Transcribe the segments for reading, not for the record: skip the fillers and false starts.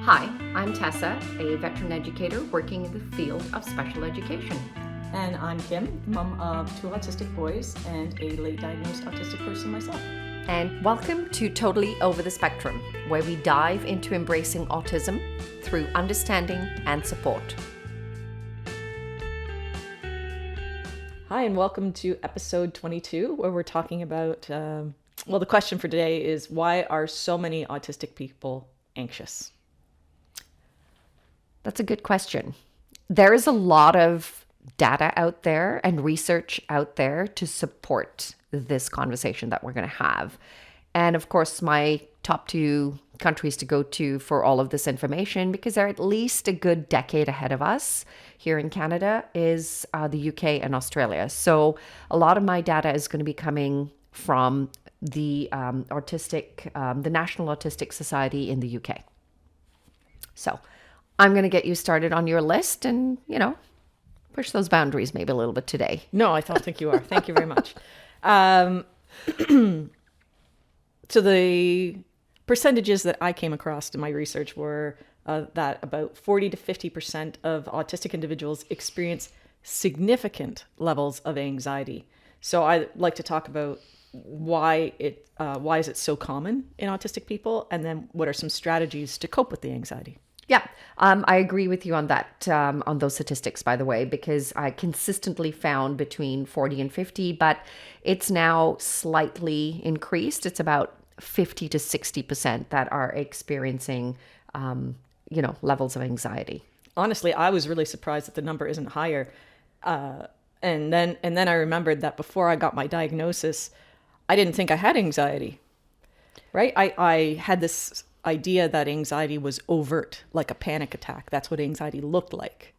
Hi, I'm Tessa, a veteran educator working in the field of special education. And I'm Kim, mom of two autistic boys and a late diagnosed autistic person myself. And welcome to Totally Over the Spectrum, where we dive into embracing autism through understanding and support. Hi, and welcome to episode 22, where we're talking about, the question for today is, why are so many autistic people anxious? That's a good question. There is a lot of data out there and research out there to support this conversation that we're going to have. And of course, my top two countries to go to for all of this information, because they're at least a good decade ahead of us here in Canada, is the UK and Australia. So a lot of my data is going to be coming from the the National Autistic Society in the UK. So I'm going to get you started on your list and, push those boundaries maybe a little bit today. No, I don't think you are. Thank you very much. So the percentages that I came across in my research were that about 40 to 50% of autistic individuals experience significant levels of anxiety. So I'd like to talk about why is it so common in autistic people, and then what are some strategies to cope with the anxiety. Yeah, I agree with you on that, on those statistics, by the way, because I consistently found between 40 and 50, but it's now slightly increased. It's about 50 to 60% that are experiencing, levels of anxiety. Honestly, I was really surprised that the number isn't higher. And then I remembered that before I got my diagnosis, I didn't think I had anxiety, right? I had this idea that anxiety was overt, like a panic attack. That's what anxiety looked like,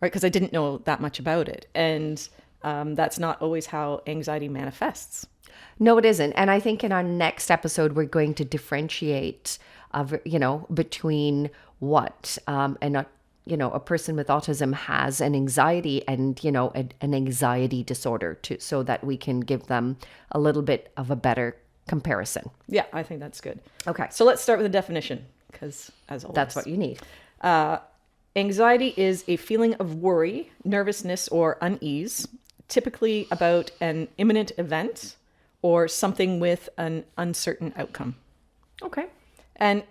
right? Because I didn't know that much about it. And that's not always how anxiety manifests. No, it isn't. And I think in our next episode, we're going to differentiate, between what a person with autism has an anxiety and, an anxiety disorder so that we can give them a little bit of a better comparison. Yeah, I think that's good. Okay. So let's start with a definition, because as always, that's what you need. Anxiety is a feeling of worry, nervousness, or unease, typically about an imminent event or something with an uncertain outcome. Okay. And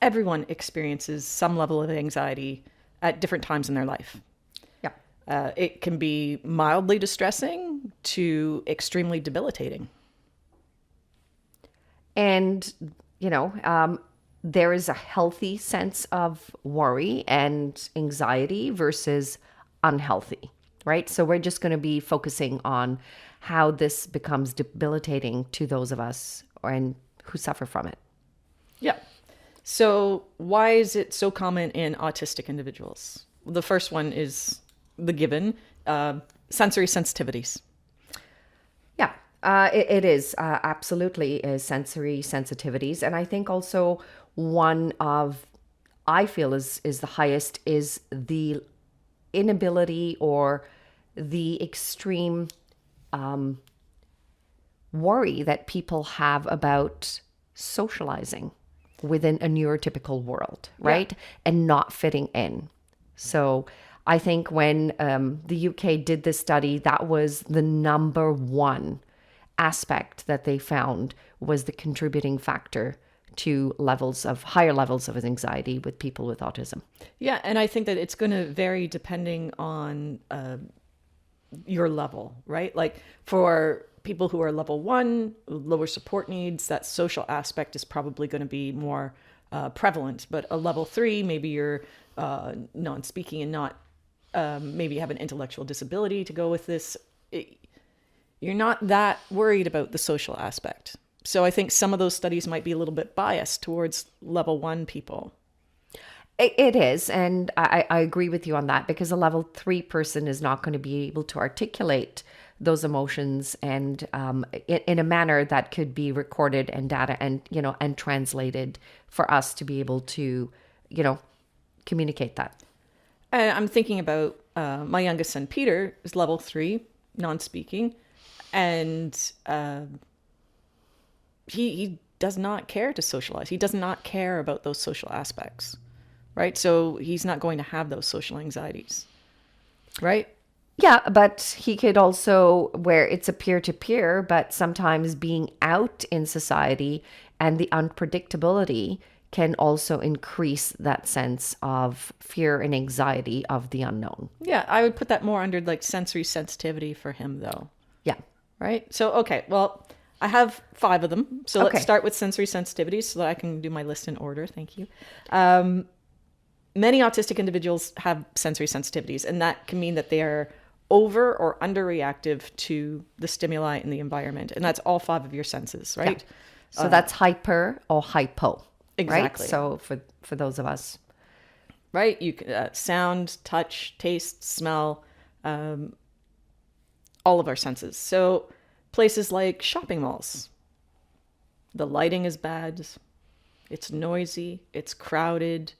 everyone experiences some level of anxiety at different times in their life. Yeah. It can be mildly distressing to extremely debilitating. And, there is a healthy sense of worry and anxiety versus unhealthy, right? So we're just going to be focusing on how this becomes debilitating to those of us who suffer from it. Yeah. So why is it so common in autistic individuals? The first one is the given, sensory sensitivities. Yeah. It is absolutely sensory sensitivities. And I think also one of, I feel is the highest is the inability or the extreme worry that people have about socializing within a neurotypical world, right? Yeah. And not fitting in. So I think when the UK did this study, that was the number one aspect that they found was the contributing factor to higher levels of anxiety with people with autism. Yeah, and I think that it's going to vary depending on your level, right? Like for people who are level 1, lower support needs, that social aspect is probably going to be more prevalent. But a level 3, maybe you're non-speaking and not, maybe you have an intellectual disability to go with this. You're not that worried about the social aspect. So I think some of those studies might be a little bit biased towards level 1 people. It is. And I agree with you on that, because a level 3 person is not going to be able to articulate those emotions and in a manner that could be recorded and data and translated for us to be able to, communicate that. And I'm thinking about my youngest son, Peter, is level 3, non-speaking. And he does not care to socialize. He does not care about those social aspects. right? So he's not going to have those social anxieties, right? Yeah, but he could also, where it's a peer to peer, but sometimes being out in society and the unpredictability can also increase that sense of fear and anxiety of the unknown. Yeah, I would put that more under like sensory sensitivity for him, though. Yeah. Right? So, okay, well, I have 5 of them. So Okay. let's start with sensory sensitivities so that I can do my list in order. Thank you. Many autistic individuals have sensory sensitivities, and that can mean that they are over or underreactive to the stimuli in the environment. And that's all 5 of your senses, right? So that's hyper or hypo. Exactly. Right? So for those of us. Right? You can, sound, touch, taste, smell, all of our senses. So places like shopping malls, the lighting is bad, it's noisy, it's crowded,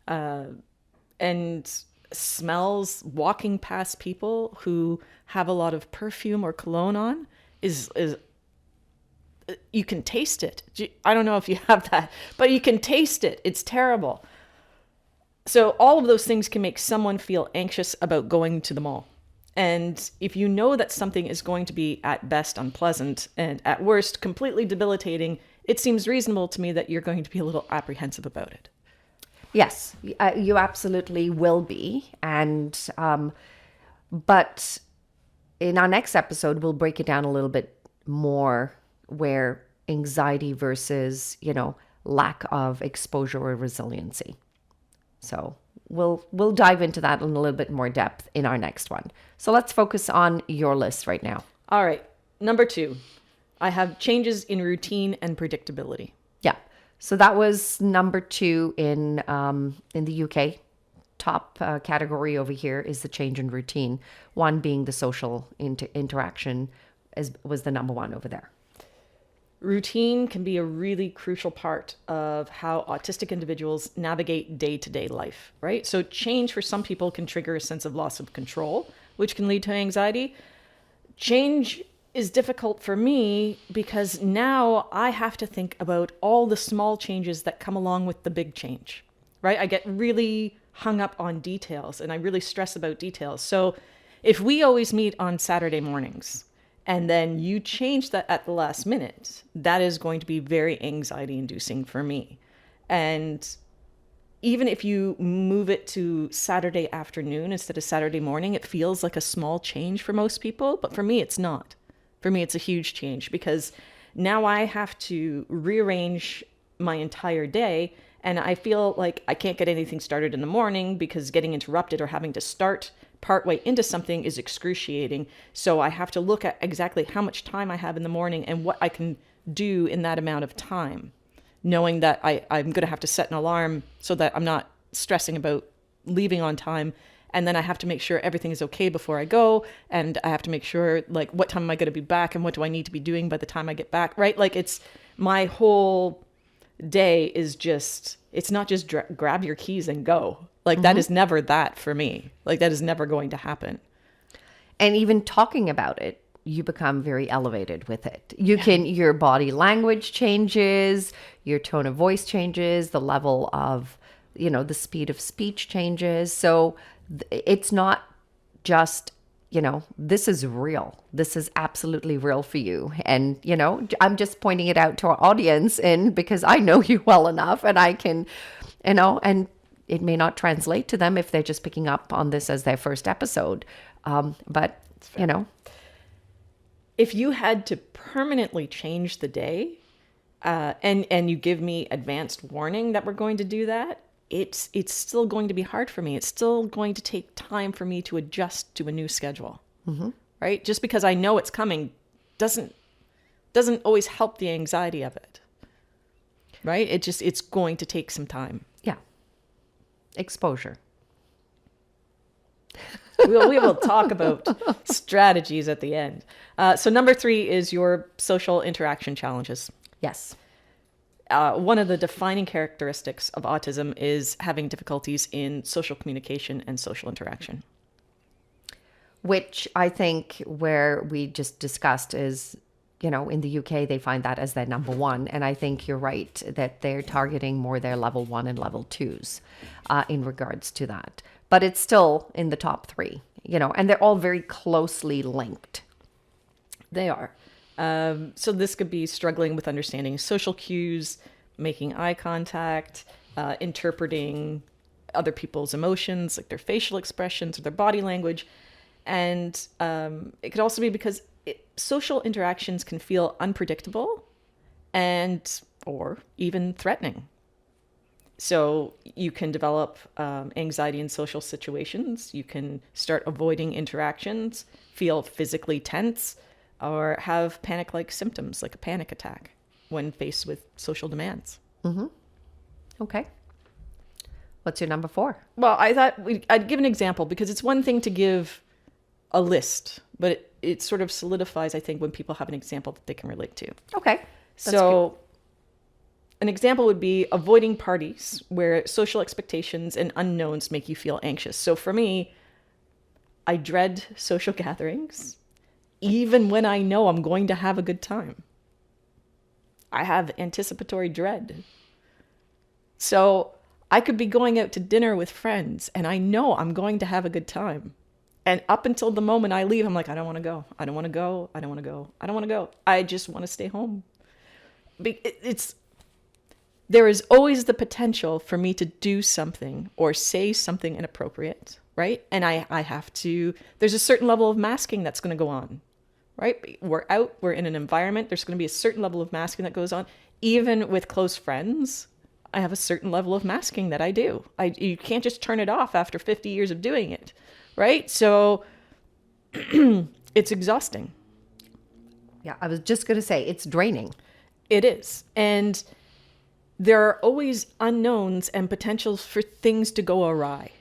and smells, walking past people who have a lot of perfume or cologne on is you can taste it. I don't know if you have that, but you can taste it. It's terrible. So all of those things can make someone feel anxious about going to the mall. And if you know that something is going to be at best unpleasant and at worst completely debilitating, it seems reasonable to me that you're going to be a little apprehensive about it. Yes, you absolutely will be. And, but in our next episode, we'll break it down a little bit more where anxiety versus, lack of exposure or resiliency. So we'll dive into that in a little bit more depth in our next one. So let's focus on your list right now. All right. Number 2, I have changes in routine and predictability. Yeah. So that was number 2 in the UK. Top category over here is the change in routine. 1 being the social interaction was the number 1 over there. Routine can be a really crucial part of how autistic individuals navigate day-to-day life, right? So change for some people can trigger a sense of loss of control, which can lead to anxiety. Change is difficult for me because now I have to think about all the small changes that come along with the big change, right? I get really hung up on details and I really stress about details. So if we always meet on Saturday mornings, and then you change that at the last minute, that is going to be very anxiety inducing for me. And even if you move it to Saturday afternoon instead of Saturday morning, it feels like a small change for most people. But for me, it's not. For me, it's a huge change because now I have to rearrange my entire day. And I feel like I can't get anything started in the morning because getting interrupted or having to start partway into something is excruciating. So I have to look at exactly how much time I have in the morning and what I can do in that amount of time, knowing that I'm going to have to set an alarm so that I'm not stressing about leaving on time. And then I have to make sure everything is okay before I go. And I have to make sure, like, what time am I going to be back and what do I need to be doing by the time I get back, right? Like, it's my whole day is just, it's not just grab your keys and go. Like, that is never that for me. Like, that is never going to happen. And even talking about it, you become very elevated with it. Your body language changes, your tone of voice changes, the level of, the speed of speech changes. So it's not just, this is real. This is absolutely real for you. And, I'm just pointing it out to our audience because I know you well enough and I can, and it may not translate to them if they're just picking up on this as their first episode. But, if you had to permanently change the day and you give me advanced warning that we're going to do that, it's still going to be hard for me. It's still going to take time for me to adjust to a new schedule, right? Just because I know it's coming doesn't always help the anxiety of it, right? It's going to take some time. Yeah. Exposure. We will talk about strategies at the end. So number 3 is your social interaction challenges. Yes. One of the defining characteristics of autism is having difficulties in social communication and social interaction. Which I think where we just discussed is in the UK, they find that as their number one. And I think you're right that they're targeting more their level one and level twos in regards to that. But it's still in the top three, and they're all very closely linked. They are. So this could be struggling with understanding social cues, making eye contact, interpreting other people's emotions, like their facial expressions or their body language. And it could also be because social interactions can feel unpredictable and or even threatening. So you can develop anxiety in social situations. You can start avoiding interactions, feel physically tense, or have panic-like symptoms like a panic attack when faced with social demands. Okay. What's your number 4? Well, I thought I'd give an example because it's one thing to give a list, but it sort of solidifies, I think, when people have an example that they can relate to. Okay. So an example would be avoiding parties where social expectations and unknowns make you feel anxious. So for me, I dread social gatherings, even when I know I'm going to have a good time. I have anticipatory dread. So I could be going out to dinner with friends and I know I'm going to have a good time. And up until the moment I leave, I'm like, I don't want to go. I don't want to go. I don't want to go. I don't want to go. I just want to stay home. There is always the potential for me to do something or say something inappropriate, right? And I have to, there's a certain level of masking that's going to go on, right? We're out, we're in an environment. There's going to be a certain level of masking that goes on. Even with close friends, I have a certain level of masking that I do. You can't just turn it off after 50 years of doing it, right? So it's exhausting. Yeah, I was just going to say it's draining. It is. And there are always unknowns and potentials for things to go awry,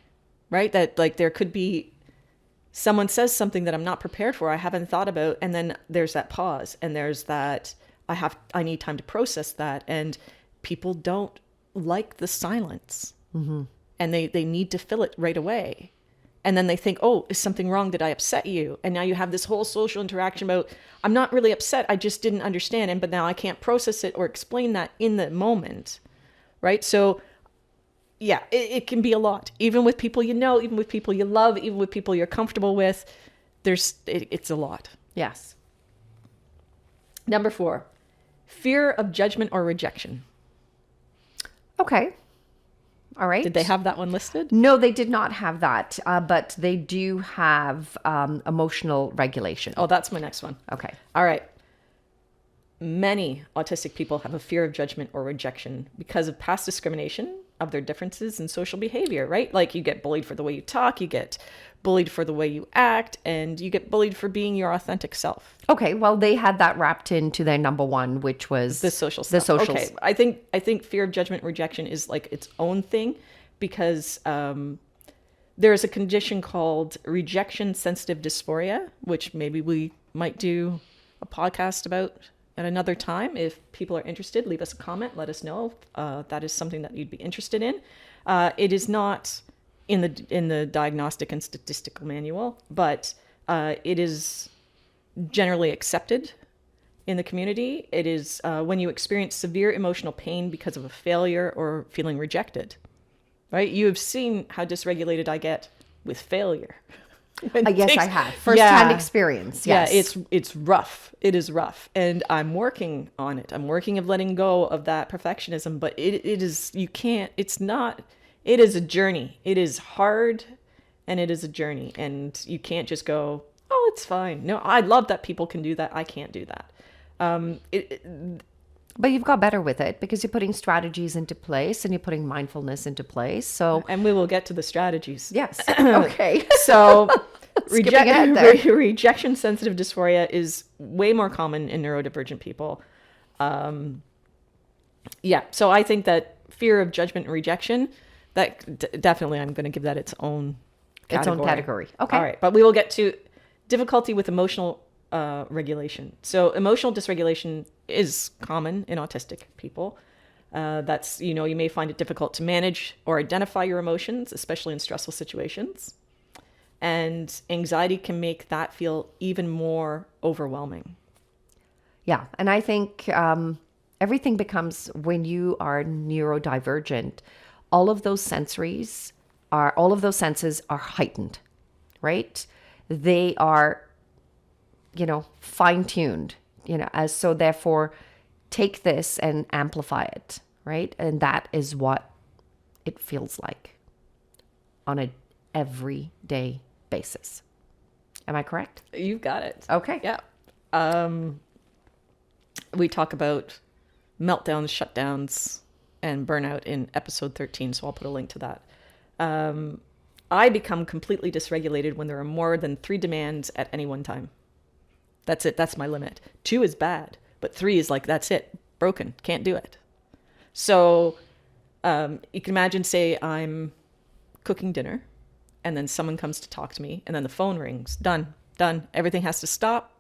right? That like there could be someone says something that I'm not prepared for, I haven't thought about, and then there's that pause and there's that I need time to process that, and people don't like the silence. And they need to fill it right away. And then they think, oh, is something wrong? Did I upset you? And now you have this whole social interaction about, I'm not really upset. I just didn't understand. But now I can't process it or explain that in the moment. Right. So yeah, it can be a lot, even with people you know, even with people you love, even with people you're comfortable with. It's a lot. Yes. Number 4, fear of judgment or rejection. Okay. All right. Did they have that one listed? No, they did not have that, but they do have emotional regulation. Oh, that's my next one. Okay. All right. Many autistic people have a fear of judgment or rejection because of past discrimination of their differences in social behavior, right? Like you get bullied for the way you talk, you get bullied for the way you act, and you get bullied for being your authentic self. Okay, well, they had that wrapped into their number 1, which was the social stuff. The socials. Okay, I think fear of judgment and rejection is like its own thing because there's a condition called rejection sensitive dysphoria, which maybe we might do a podcast about at another time. If people are interested, leave us a comment, let us know if that is something that you'd be interested in. It is not in the diagnostic and statistical manual, but it is generally accepted in the community. It is when you experience severe emotional pain because of a failure or feeling rejected, right? You have seen how dysregulated I get with failure. Yes, I have. First-hand experience. Yes. Yeah, it's rough. It is rough. And I'm working on it. I'm working of letting go of that perfectionism, but it is a journey. It is hard and it is a journey. And you can't just go, oh, it's fine. No, I love that people can do that. I can't do that. But you've got better with it because you're putting strategies into place and you're putting mindfulness into place. So, and we will get to the strategies. Yes. Okay. So there. rejection sensitive dysphoria is way more common in neurodivergent people. So I think that fear of judgment and rejection, that definitely I'm going to give that its own category. Okay. All right. But we will get to difficulty with emotional regulation. So emotional dysregulation is common in autistic people. That's, you may find it difficult to manage or identify your emotions, especially in stressful situations. And anxiety can make that feel even more overwhelming. Yeah. And I think everything becomes, when you are neurodivergent, all of those all of those senses are heightened, right? They are, fine tuned, as so therefore take this and amplify it, right? And that is what it feels like on a everyday basis. Am I correct? You've got it. Okay. Yeah. We talk about meltdowns, shutdowns, and burnout in episode 13, so I'll put a link to that. I become completely dysregulated when there are more than 3 demands at any one time. That's it. That's my limit. 2 is bad, but 3 is like, that's it. Broken. Can't do it. So you can imagine, say, I'm cooking dinner, and then someone comes to talk to me, and then the phone rings. Done. Everything has to stop.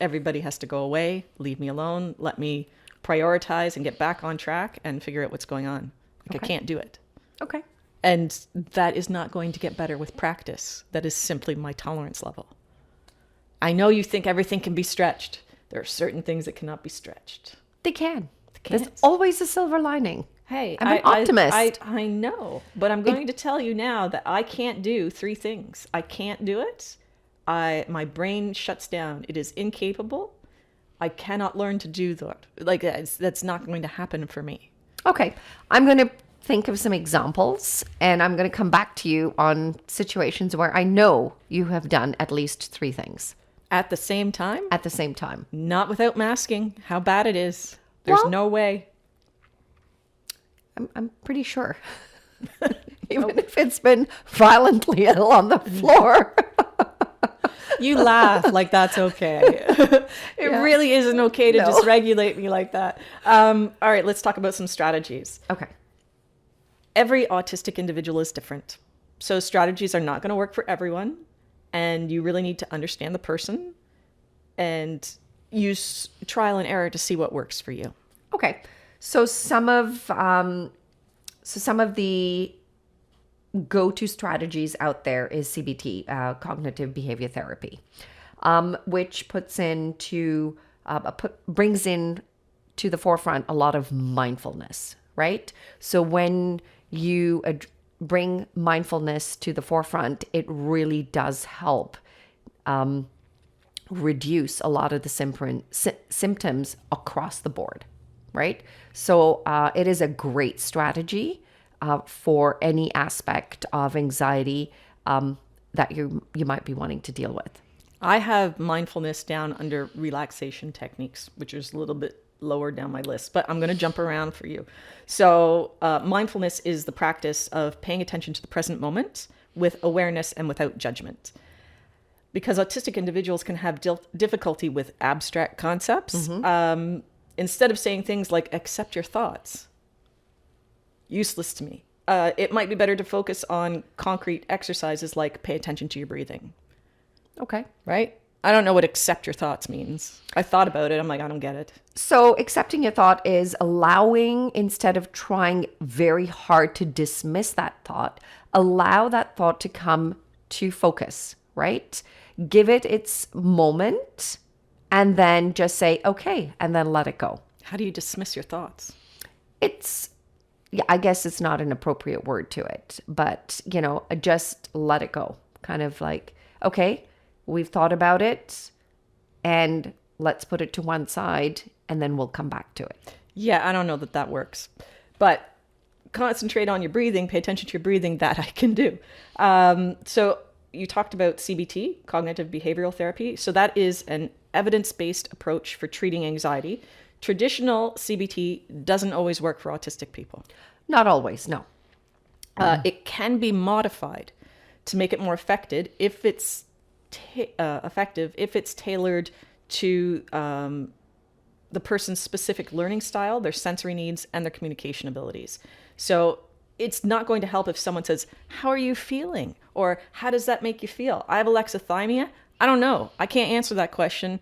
Everybody has to go away. Leave me alone. Let me prioritize and get back on track and figure out what's going on. Like, I can't do it. Okay. And that is not going to get better with practice. That is simply my tolerance level. I know you think everything can be stretched. There are certain things that cannot be stretched. They can. can't. There's always a silver lining. Hey, I'm an optimist. I know, but I'm going to tell you now that I can't do 3 things. I can't do it. My brain shuts down. It is incapable. I cannot learn to do that. Like, that's not going to happen for me. Okay. I'm going to think of some examples, and I'm going to come back to you on situations where I know you have done at least 3 things. At the same time? At the same time. Not without masking how bad it is. There's no way. I'm pretty sure. Even if it's been violently ill on the floor. You laugh like that's okay. It really isn't okay to dysregulate me like that. All right, let's talk about some strategies. Okay. Every autistic individual is different. So strategies are not going to work for everyone. And you really need to understand the person and use trial and error to see what works for you. Okay. So some of the go-to strategies out there is CBT, cognitive behavior therapy, which brings in to the forefront a lot of mindfulness, right? So when you bring mindfulness to the forefront, it really does help reduce a lot of the symptoms across the board, right? So it is a great strategy for any aspect of anxiety that you might be wanting to deal with. I have mindfulness down under relaxation techniques, which is a little bit lower down my list, but I'm going to jump around for you. So mindfulness is the practice of paying attention to the present moment with awareness and without judgment. Because autistic individuals can have difficulty with abstract concepts. Instead of saying things like, accept your thoughts, useless to me. It might be better to focus on concrete exercises like pay attention to your breathing. Okay. Right? I don't know what accept your thoughts means. I thought about it. I'm like, I don't get it. So accepting your thought is allowing, instead of trying very hard to dismiss that thought, allow that thought to come to focus, right? Give it its moment and then just say, okay, and then let it go. How do you dismiss your thoughts? I guess it's not an appropriate word to it, but, just let it go. Kind of like, okay, we've thought about it and let's put it to one side and then we'll come back to it. Yeah, I don't know that works. But concentrate on your breathing, pay attention to your breathing, that I can do. So you talked about CBT, cognitive behavioral therapy. So that is an evidence-based approach for treating anxiety. Traditional CBT doesn't always work for autistic people. Not always, no. It can be modified to make it more effective if it's tailored to the person's specific learning style, their sensory needs, and their communication abilities. So it's not going to help if someone says, how are you feeling? Or how does that make you feel? I have alexithymia. I don't know. I can't answer that question.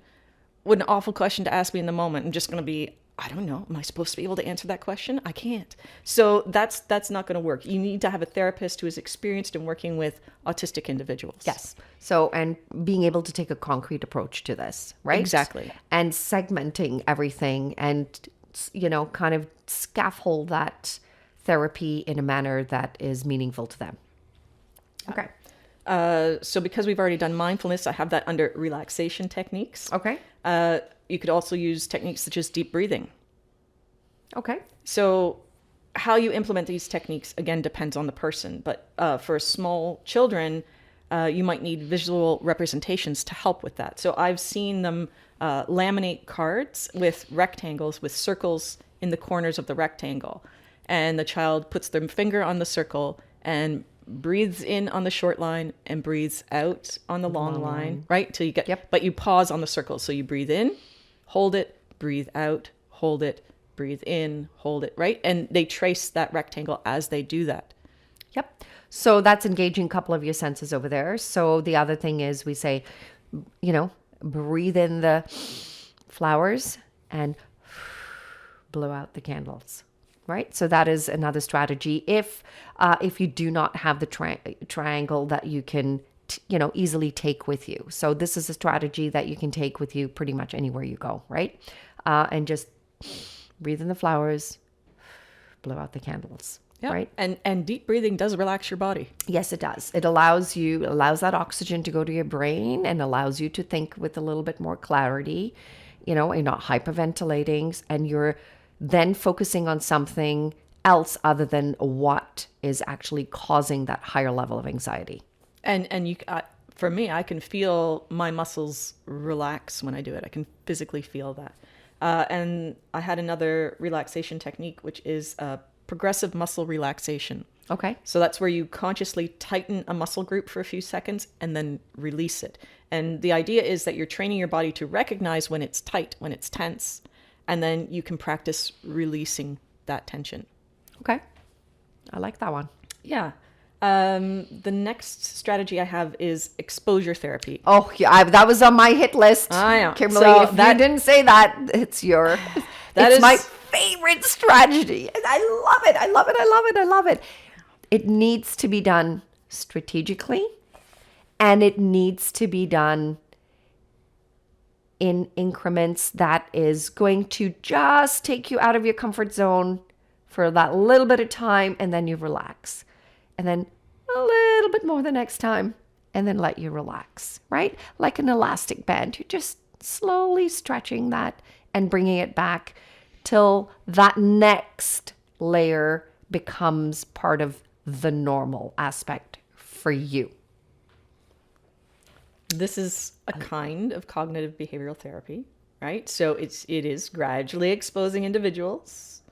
What an awful question to ask me in the moment. I'm just going to be, I don't know. Am I supposed to be able to answer that question? I can't. So that's not going to work. You need to have a therapist who is experienced in working with autistic individuals. Yes. So, and being able to take a concrete approach to this, right? Exactly. And segmenting everything and, kind of scaffold that therapy in a manner that is meaningful to them. Okay. So because we've already done mindfulness, I have that under relaxation techniques. Okay. You could also use techniques such as deep breathing. Okay. So how you implement these techniques, again, depends on the person. But for small children, you might need visual representations to help with that. So I've seen them laminate cards with rectangles with circles in the corners of the rectangle. And the child puts their finger on the circle and breathes in on the short line and breathes out on the long line, right? Till you get, Yep. But you pause on the circle. So you breathe in, hold it, breathe out, hold it, breathe in, hold it, right? And they trace that rectangle as they do that. Yep. So that's engaging a couple of your senses over there. So the other thing is we say, breathe in the flowers and blow out the candles. Right. So that is another strategy. If you do not have the triangle that you can, easily take with you. So this is a strategy that you can take with you pretty much anywhere you go. Right. And just breathe in the flowers, blow out the candles. Yeah. Right. And deep breathing does relax your body. Yes, it does. It allows that oxygen to go to your brain and allows you to think with a little bit more clarity. You're not hyperventilating, and you're then focusing on something else other than what is actually causing that higher level of anxiety. And you, for me, I can feel my muscles relax when I do it. I can physically feel that. And I had another relaxation technique, which is progressive muscle relaxation. Okay. So that's where you consciously tighten a muscle group for a few seconds and then release it. And the idea is that you're training your body to recognize when it's tight, when it's tense, and then you can practice releasing that tension. Okay. I like that one. Yeah. The next strategy I have is exposure therapy. Oh, yeah. That was on my hit list. I know. Kimberly, So if you didn't say that, it's my favorite strategy. I love it. I love it. I love it. I love it. It needs to be done strategically, and it needs to be done in increments that is going to just take you out of your comfort zone for that little bit of time, and then you relax. And then a little bit more the next time, and then let you relax, right? Like an elastic band. You're just slowly stretching that and bringing it back till that next layer becomes part of the normal aspect for you. This is a kind of cognitive behavioral therapy, right? So it is gradually exposing individuals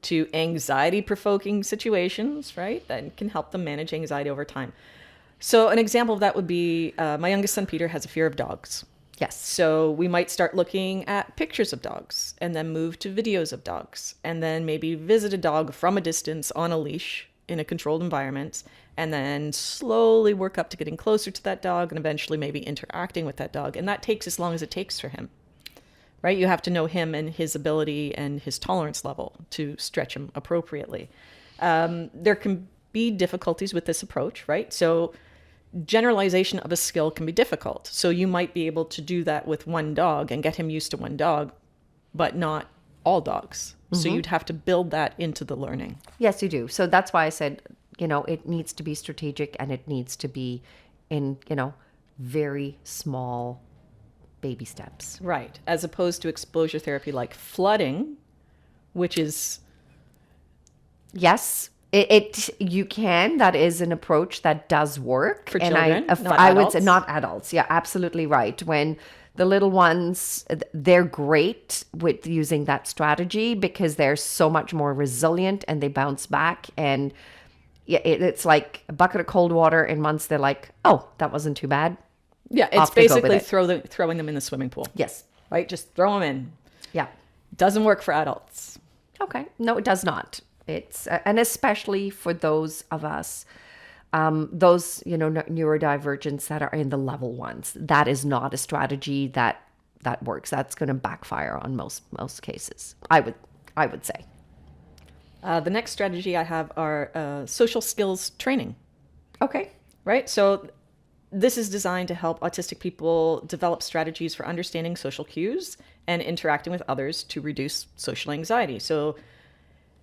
to anxiety-provoking situations, right? That can help them manage anxiety over time. So an example of that would be my youngest son, Peter, has a fear of dogs. Yes. So we might start looking at pictures of dogs and then move to videos of dogs and then maybe visit a dog from a distance on a leash in a controlled environment, and then slowly work up to getting closer to that dog and eventually maybe interacting with that dog. And that takes as long as it takes for him, right? You have to know him and his ability and his tolerance level to stretch him appropriately. There can be difficulties with this approach, right? So generalization of a skill can be difficult. So you might be able to do that with one dog and get him used to one dog, but not all dogs. So you'd have to build that into the learning. Yes, you do. So that's why I said, it needs to be strategic, and it needs to be in, very small baby steps. Right. As opposed to exposure therapy like flooding, which is... Yes, you can. That is an approach that does work. For and children, not I would adults. say not adults. Yeah, absolutely right. When the little ones, they're great with using that strategy because they're so much more resilient and they bounce back. And it's like a bucket of cold water. In months, they're like, oh, that wasn't too bad. Yeah, it's Off they go with basically it. throwing them in the swimming pool. Yes. Right? Just throw them in. Yeah. Doesn't work for adults. Okay. No, it does not. It's and especially for those of us, those neurodivergents that are in the level ones. That is not a strategy that that works. That's going to backfire on most cases. I would say. The next strategy I have are social skills training, Okay. right? So this is designed to help autistic people develop strategies for understanding social cues and interacting with others to reduce social anxiety. So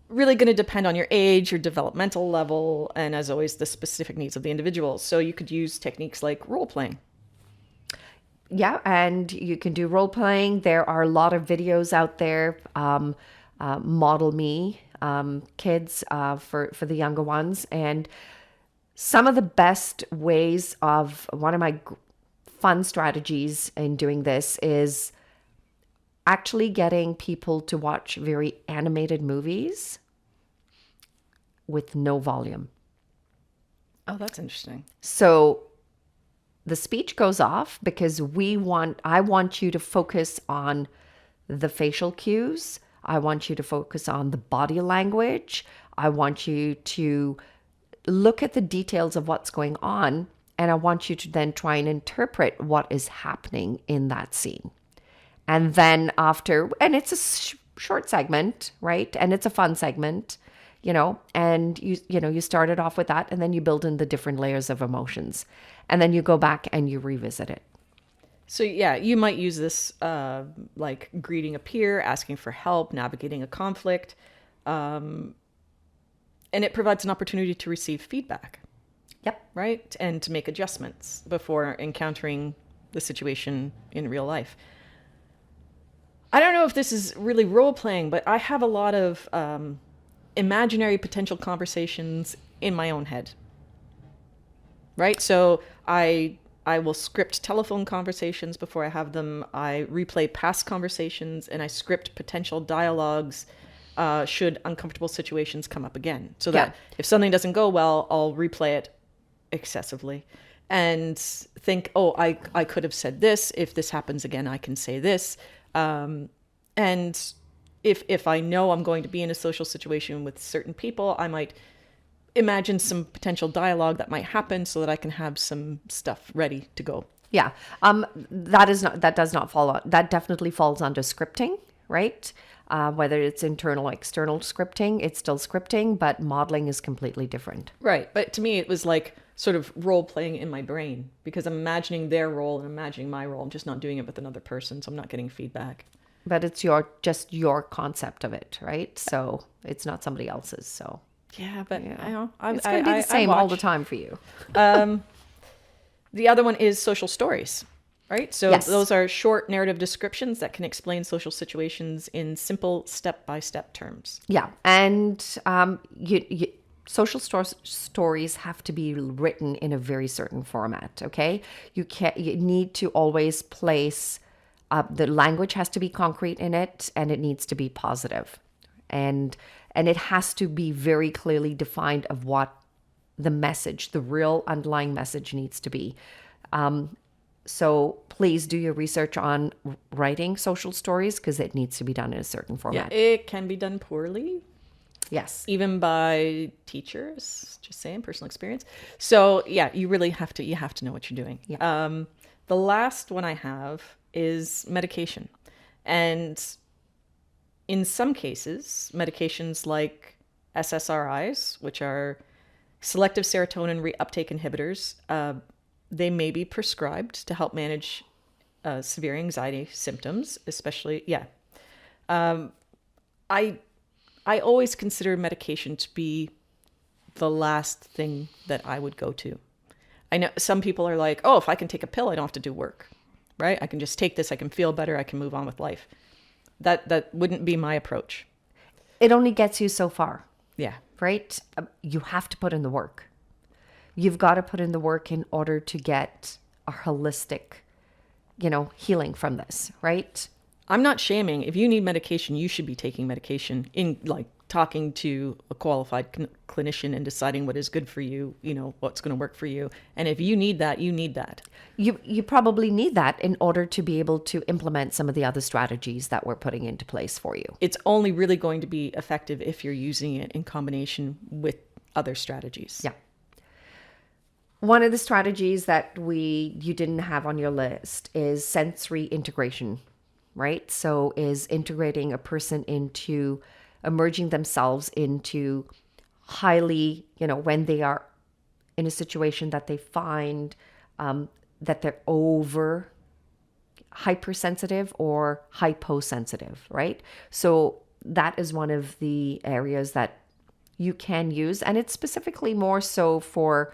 really going to depend on your age, your developmental level, and as always, the specific needs of the individual. So you could use techniques like role playing. Yeah, and you can do role playing. There are a lot of videos out there. Model Me kids for the younger ones, and some of the best ways of one of my fun strategies in doing this is actually getting people to watch very animated movies with no volume. Oh, that's interesting. So the speech goes off because I want you to focus on the facial cues. I want you to focus on the body language. I want you to look at the details of what's going on. And I want you to then try and interpret what is happening in that scene. And then and it's a short segment, right? And it's a fun segment, and you started off with that, and then you build in the different layers of emotions. And then you go back and you revisit it. So yeah, you might use this like greeting a peer, asking for help, navigating a conflict, and it provides an opportunity to receive feedback. Yep. Right? And to make adjustments before encountering the situation in real life. I don't know if this is really role playing, but I have a lot of imaginary potential conversations in my own head. Right? So I will script telephone conversations before I have them. I replay past conversations, and I script potential dialogues should uncomfortable situations come up again. So that if something doesn't go well, I'll replay it excessively and think, oh, I could have said this. If this happens again, I can say this. And if I know I'm going to be in a social situation with certain people, I might imagine some potential dialogue that might happen so that I can have some stuff ready to go. Yeah. That definitely falls under scripting, right? Whether it's internal or external scripting, it's still scripting, but modeling is completely different. Right. But to me, it was like sort of role playing in my brain because I'm imagining their role and imagining my role. I'm just not doing it with another person, so I'm not getting feedback. But it's just your concept of it, right? So it's not somebody else's. So yeah, but yeah. I know it's going to be the same all the time for you. The other one is social stories, right? So Yes. Those are short narrative descriptions that can explain social situations in simple step-by-step terms. Yeah, and social stories have to be written in a very certain format. Okay, you need to always place the language has to be concrete in it, and it needs to be positive, and it has to be very clearly defined of what the message, the real underlying message, needs to be. So please do your research on writing social stories because it needs to be done in a certain format. Yeah, it can be done poorly. Yes. Even by teachers, just saying, personal experience. So yeah, you really have to know what you're doing. Yeah. The last one I have is medication. And in some cases, medications like SSRIs, which are selective serotonin reuptake inhibitors, they may be prescribed to help manage severe anxiety symptoms, especially, I always consider medication to be the last thing that I would go to. I know some people are like, oh, if I can take a pill, I don't have to do work, right? I can just take this, I can feel better, I can move on with life. That wouldn't be my approach. It only gets you so far. Yeah. Right? You have to put in the work. You've got to put in the work in order to get a holistic, healing from this, right? I'm not shaming. If you need medication, you should be taking medication in like talking to a qualified clinician and deciding what is good for you, what's going to work for you. And if you need that, you need that. You probably need that in order to be able to implement some of the other strategies that we're putting into place for you. It's only really going to be effective if you're using it in combination with other strategies. Yeah. One of the strategies that you didn't have on your list is sensory integration right? So is integrating a person into emerging themselves into highly, when they are in a situation that they find that they're over hypersensitive or hyposensitive, right? So that is one of the areas that you can use. And it's specifically more so for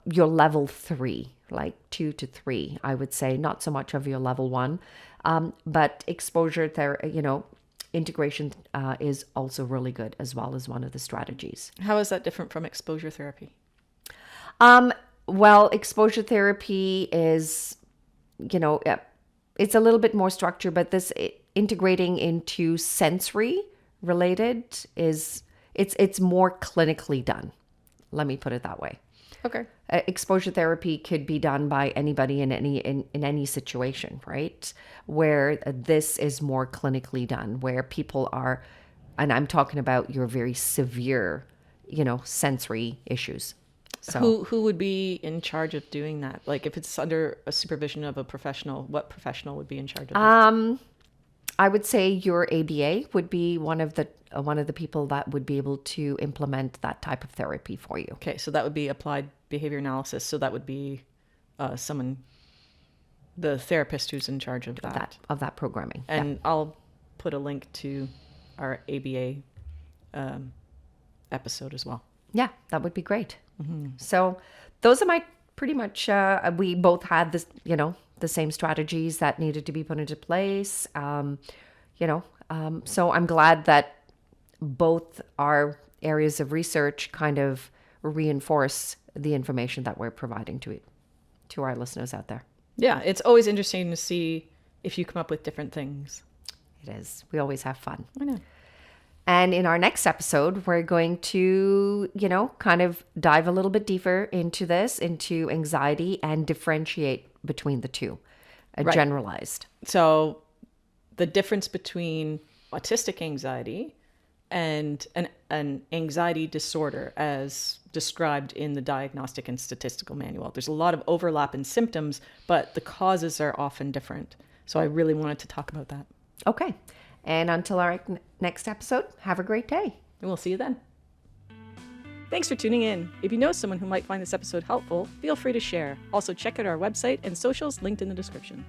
your level 3, like 2 to 3, I would say, not so much of your level 1. But exposure there, integration is also really good as well as one of the strategies. How is that different from exposure therapy? Well, exposure therapy is, it's a little bit more structured, but this integrating into sensory related is it's more clinically done. Let me put it that way. Okay. Exposure therapy could be done by anybody in any situation, right? Where this is more clinically done, where people are, and I'm talking about your very severe, sensory issues. So Who would be in charge of doing that? Like if it's under a supervision of a professional, what professional would be in charge of that? I would say your ABA would be one of the people that would be able to implement that type of therapy for you. Okay, so that would be applied behavior analysis. So that would be someone, the therapist who's in charge of that. Of that programming. And I'll put a link to our ABA episode as well. Yeah, that would be great. So those are my pretty much, we both had this, the same strategies that needed to be put into place. So I'm glad that both our areas of research kind of reinforce the information that we're providing to our listeners out there. Yeah, it's always interesting to see if you come up with different things. It is. We always have fun. I know. And in our next episode, we're going to, kind of dive a little bit deeper into anxiety and differentiate between the two, generalized. So the difference between autistic anxiety and an anxiety disorder as described in the Diagnostic and Statistical Manual. There's a lot of overlap in symptoms, but the causes are often different. So I really wanted to talk about that. Okay. And until our next episode, have a great day. And we'll see you then. Thanks for tuning in. If you know someone who might find this episode helpful, feel free to share. Also, check out our website and socials linked in the description.